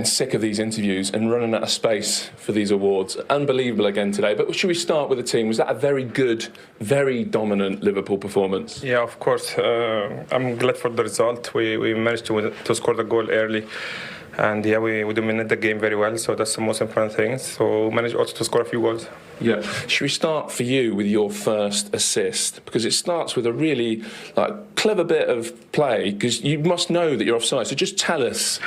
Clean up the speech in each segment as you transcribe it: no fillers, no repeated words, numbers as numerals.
Sick of these interviews and running out of space for these awards. Unbelievable again today. But should we start with the team? Was that a very good, very dominant Liverpool performance? Yeah, of course. I'm glad for the result. We managed to score the goal early. And yeah, we dominated the game very well, so that's the most important thing. So we managed also to score a few goals. Yeah. Should we start for you with your first assist? Because it starts with a really clever bit of play, because you must know that you're offside. So just tell us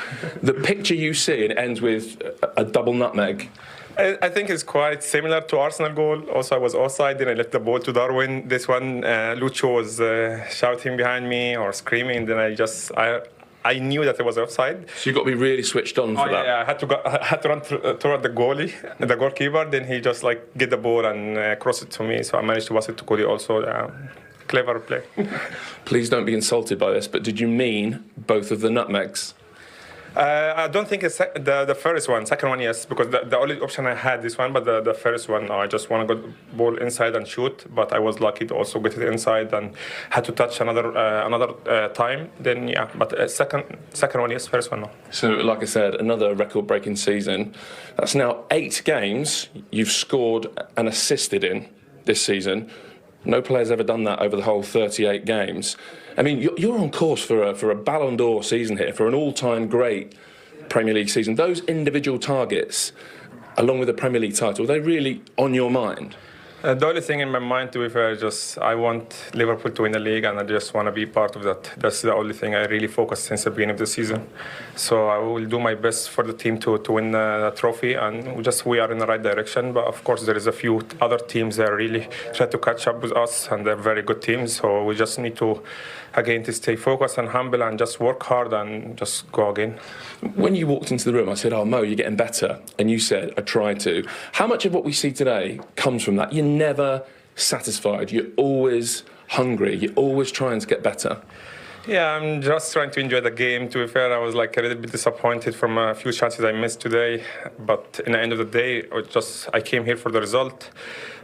the picture you see, and it ends with a double nutmeg. I think it's quite similar to Arsenal goal. Also, I was offside, then I left the ball to Darwin. This one, Lucho was shouting behind me or screaming, then I knew that it was offside. So you've got to be really switched on for that. Yeah, I had to run toward the goalie, the goalkeeper. Then he just get the ball and cross it to me. So I managed to pass it to Cody also. Clever play. Please don't be insulted by this, but did you mean both of the nutmegs? I don't think it's the first one. Second one, yes, because the only option I had this one, but the first one, no, I just want to go ball inside and shoot. But I was lucky to also get it inside and had to touch another time. Then yeah, but second one, yes. First one, no. So like I said, another record-breaking season. That's now 8 games you've scored and assisted in this season. No player's ever done that over the whole 38 games. I mean, you're on course for a Ballon d'Or season here, for an all-time great Premier League season. Those individual targets, along with the Premier League title, are they really on your mind? The only thing in my mind, to be fair, I want Liverpool to win the league, and I just want to be part of that. That's the only thing I really focused since the beginning of the season. So I will do my best for the team to win the trophy, and we are in the right direction. But of course, there is a few other teams that really try to catch up with us, and they're very good teams. So we just need to, again, to stay focused and humble and just work hard and just go again. When you walked into the room, I said, "Oh, Mo, you're getting better," and you said, "I tried to." How much of what we see today comes from that? You're never satisfied. You're always hungry. You're always trying to get better. Yeah, I'm just trying to enjoy the game. To be fair, I was a little bit disappointed from a few chances I missed today. But in the end of the day, I came here for the result.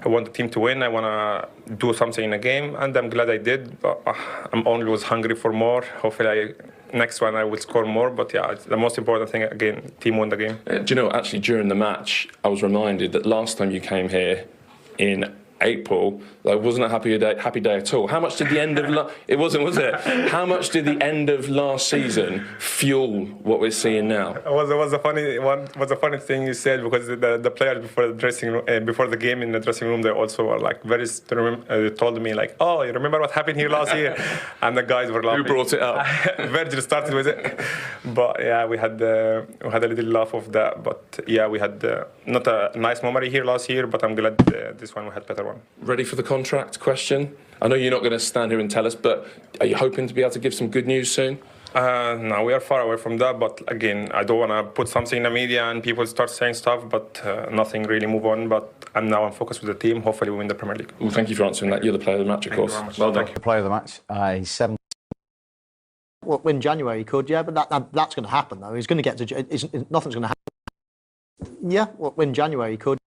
I want the team to win. I want to do something in the game, and I'm glad I did. But I'm always hungry for more. Hopefully, next one I will score more. But yeah, the most important thing, again, team won the game. Do you know, actually, during the match, I was reminded that last time you came here in April, it wasn't a happy day at all. How much did the end of it wasn't, was it? How much did the end of last season fuel what we're seeing now? It was a funny thing you said, because the players before the dressing room, before the game in the dressing room, they also were they told me "Oh, you remember what happened here last year?" And the guys were laughing. Who brought it up? Virgil started with it, but yeah, we had a little laugh of that. But yeah, we had not a nice memory here last year, but I'm glad this one we had better one. Ready for the contract question? I know you're not going to stand here and tell us, but are you hoping to be able to give some good news soon? No, we are far away from that. But again, I don't want to put something in the media and people start saying stuff, but nothing really move on. But I'm focused with the team. Hopefully we win the Premier League. Well, thank you for answering that. You're the player of the match, of course. Well done. The player of the match. He's 7. Well, in January he could, yeah, but that's going to happen though. He's going to get to. Nothing's going to happen. Yeah, well, in January he could.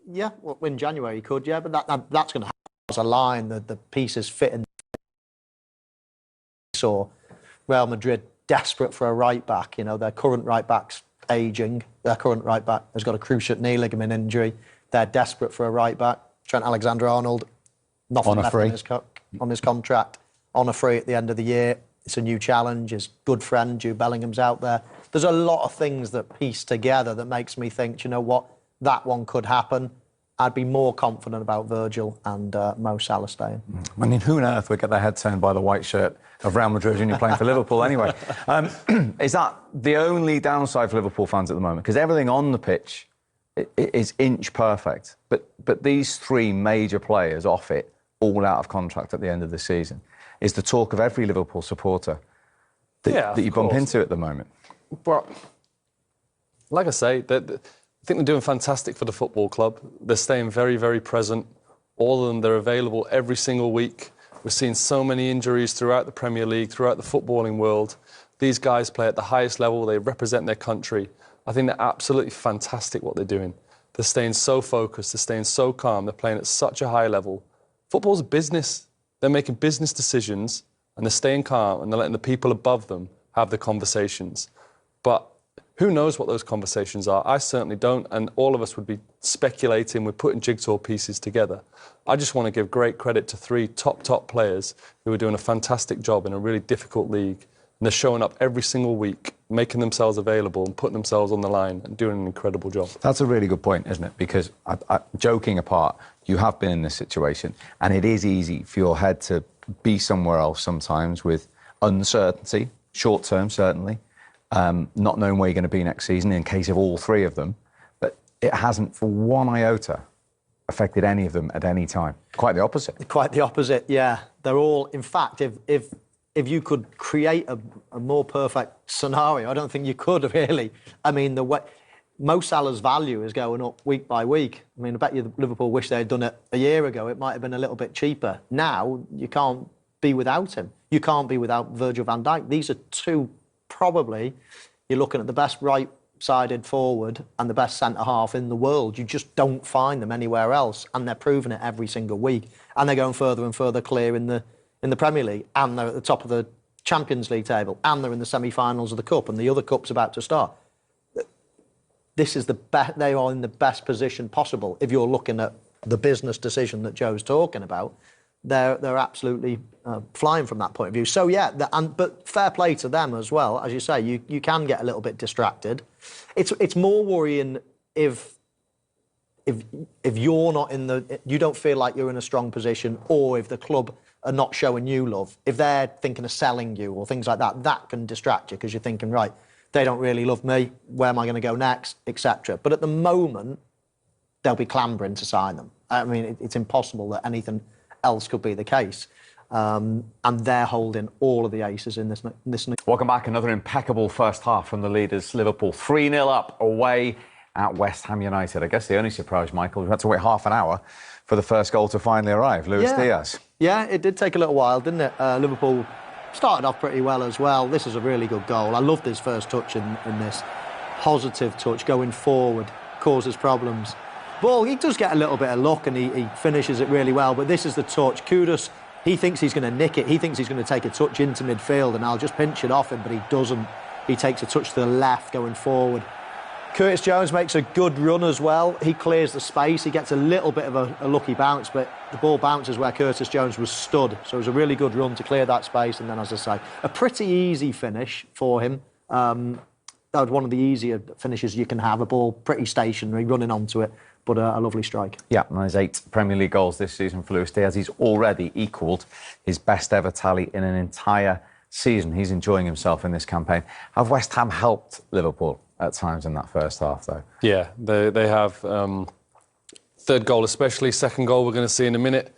Yeah, well, in January he could, yeah, but that's going to happen. As a line, the pieces fit in. Saw Real Madrid desperate for a right back. You know, their current right back's aging. Their current right back has got a cruciate knee ligament injury. They're desperate for a right back. Trent Alexander-Arnold, nothing left on his contract. On a free at the end of the year. It's a new challenge. His good friend Jude Bellingham's out there. There's a lot of things that piece together that makes me think, you know what, that one could happen. I'd be more confident about Virgil and Mo Salah staying. I mean, who on earth would get their head turned by the white shirt of Real Madrid when you're playing for Liverpool anyway? Is that the only downside for Liverpool fans at the moment? Because everything on the pitch is inch perfect. But these 3 major players off it, all out of contract at the end of the season, is the talk of every Liverpool supporter that you bump into at the moment. But, like I say, I think they're doing fantastic for the football club. They're staying very, very present. All of them, they're available every single week. We're seeing so many injuries throughout the Premier League, throughout the footballing world. These guys play at the highest level. They represent their country. I think they're absolutely fantastic what they're doing. They're staying so focused. They're staying so calm. They're playing at such a high level. Football's a business. They're making business decisions, and they're staying calm, and they're letting the people above them have the conversations. But Who knows what those conversations are? I certainly don't, and all of us would be speculating, we're putting jigsaw pieces together. I just want to give great credit to 3 top players who are doing a fantastic job in a really difficult league, and they're showing up every single week, making themselves available and putting themselves on the line and doing an incredible job. That's a really good point, isn't it? Because, joking apart, you have been in this situation, and it is easy for your head to be somewhere else sometimes with uncertainty, short term certainly, not knowing where you're going to be next season in case of all 3 of them. But it hasn't for one iota affected any of them at any time. Quite the opposite. Quite the opposite, yeah. They're all, in fact, if you could create a more perfect scenario, I don't think you could really. I mean, the way Mo Salah's value is going up week by week. I mean, I bet you Liverpool wish they had done it a year ago. It might have been a little bit cheaper. Now, you can't be without him. You can't be without Virgil van Dijk. These are 2, probably, you're looking at the best right-sided forward and the best centre-half in the world. You just don't find them anywhere else, and they're proving it every single week. And they're going further and further clear in the Premier League, and they're at the top of the Champions League table, and they're in the semi-finals of the Cup, and the other Cup's about to start. This is they are in the best position possible. If you're looking at the business decision that Joe's talking about, they're absolutely flying from that point of view. So yeah, but fair play to them as well. As you say, you can get a little bit distracted. It's more worrying if you're not you don't feel like you're in a strong position, or if the club are not showing you love. If they're thinking of selling you or things like that, that can distract you because you're thinking, right, they don't really love me. Where am I going to go next, etc. But at the moment, they'll be clambering to sign them. I mean, it's impossible that anything else could be the case. And they're holding all of the aces in this. Welcome back. Another impeccable first half from the leaders, Liverpool. 3-0 up away at West Ham United. I guess the only surprise, Michael, we've had to wait half an hour for the first goal to finally arrive. Luis Diaz. Yeah, it did take a little while, didn't it? Liverpool started off pretty well as well. This is a really good goal. I loved his first touch in this. Positive touch, going forward, causes problems. Ball, he does get a little bit of luck and he finishes it really well, but this is the touch. Kudus, he thinks he's going to nick it. He thinks he's going to take a touch into midfield and I'll just pinch it off him, but he doesn't. He takes a touch to the left going forward. Curtis Jones makes a good run as well. He clears the space. He gets a little bit of a lucky bounce, but the ball bounces where Curtis Jones was stood. So it was a really good run to clear that space. And then, as I say, a pretty easy finish for him. That was one of the easier finishes you can have. A ball pretty stationary, running onto it, but a lovely strike. Yeah, and there's 8 Premier League goals this season for Luis Diaz. He's already equalled his best ever tally in an entire season. He's enjoying himself in this campaign. Have West Ham helped Liverpool at times in that first half, though? Yeah, they have. Third goal especially, second goal we're going to see in a minute.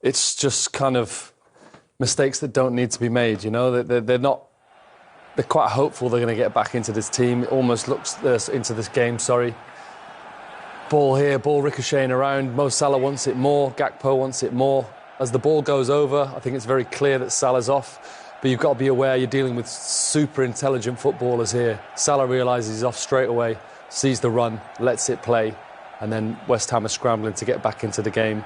It's just kind of mistakes that don't need to be made, you know? They're not... They're quite hopeful they're going to get back into this team. It almost looks into this game, sorry. Ball here, ball ricocheting around. Mo Salah wants it more. Gakpo wants it more. As the ball goes over, I think it's very clear that Salah's off. But you've got to be aware you're dealing with super intelligent footballers here. Salah realises he's off straight away, sees the run, lets it play, and then West Ham are scrambling to get back into the game.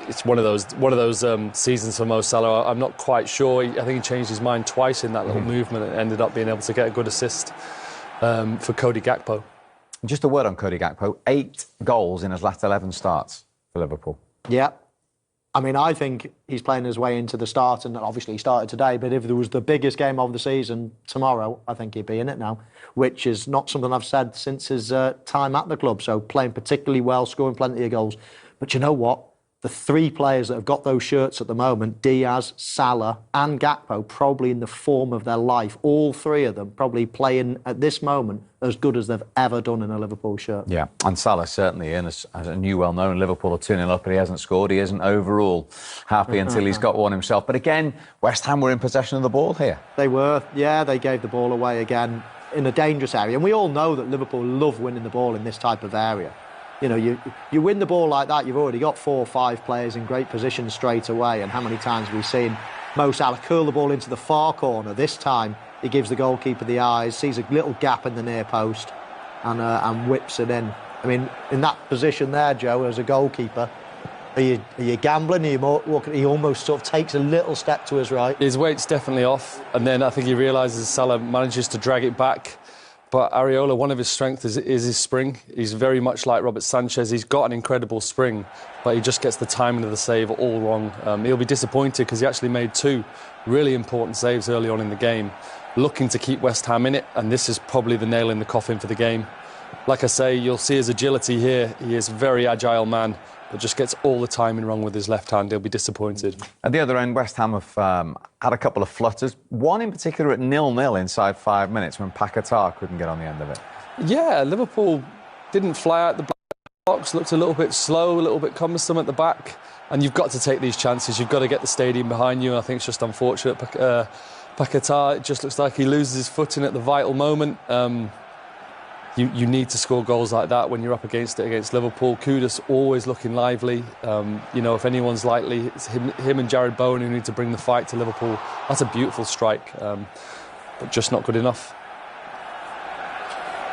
It's one of those seasons for Mo Salah. I'm not quite sure. I think he changed his mind twice in that little movement and ended up being able to get a good assist for Cody Gakpo. Just a word on Cody Gakpo. 8 goals in his last 11 starts for Liverpool. Yeah. I mean, I think he's playing his way into the start, and obviously he started today, but if there was the biggest game of the season tomorrow, I think he'd be in it now, which is not something I've said since his time at the club. So playing particularly well, scoring plenty of goals. But you know what? The 3 players that have got those shirts at the moment, Diaz, Salah and Gakpo, probably in the form of their life, all 3 of them probably playing at this moment as good as they've ever done in a Liverpool shirt. Yeah, and Salah certainly in, as a new well-known Liverpool are 2-0 up, but he hasn't scored. He isn't overall happy until he's got one himself. But again, West Ham were in possession of the ball here. They were, yeah, they gave the ball away again in a dangerous area. And we all know that Liverpool love winning the ball in this type of area. You know, you win the ball like that, you've already got 4 or 5 players in great position straight away. And how many times have we seen Mo Salah curl the ball into the far corner? This time, he gives the goalkeeper the eyes, sees a little gap in the near post and whips it in. I mean, in that position there, Joe, as a goalkeeper, are you gambling? Are you walking? He almost sort of takes a little step to his right. His weight's definitely off. And then I think he realises Salah manages to drag it back. But Areola, one of his strengths is his spring. He's very much like Robert Sanchez. He's got an incredible spring, but he just gets the timing of the save all wrong. He'll be disappointed because he actually made 2 really important saves early on in the game, looking to keep West Ham in it, and this is probably the nail in the coffin for the game. Like I say, you'll see his agility here. He is a very agile man, but just gets all the timing wrong with his left hand. He'll be disappointed. At the other end, West Ham have had a couple of flutters. One in particular at 0-0 inside 5 minutes when Paquetá couldn't get on the end of it. Yeah, Liverpool didn't fly out the box, looked a little bit slow, a little bit cumbersome at the back. And you've got to take these chances. You've got to get the stadium behind you. And I think it's just unfortunate. Paquetá, it just looks like he loses his footing at the vital moment. You need to score goals like that when you're up against it against Liverpool. Kudus always looking lively. You know, if anyone's likely, it's him and Jared Bowen who need to bring the fight to Liverpool. That's a beautiful strike, but just not good enough.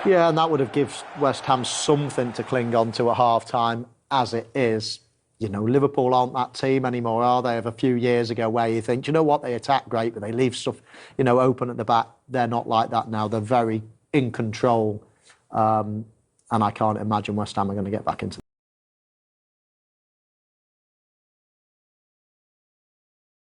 Yeah, and that would have given West Ham something to cling on to at half-time. As it is, you know, Liverpool aren't that team anymore, are they, of a few years ago where you think, you know what, they attack great, but they leave stuff, you know, open at the back. They're not like that now. They're very in control. And I can't imagine West Ham are going to get back into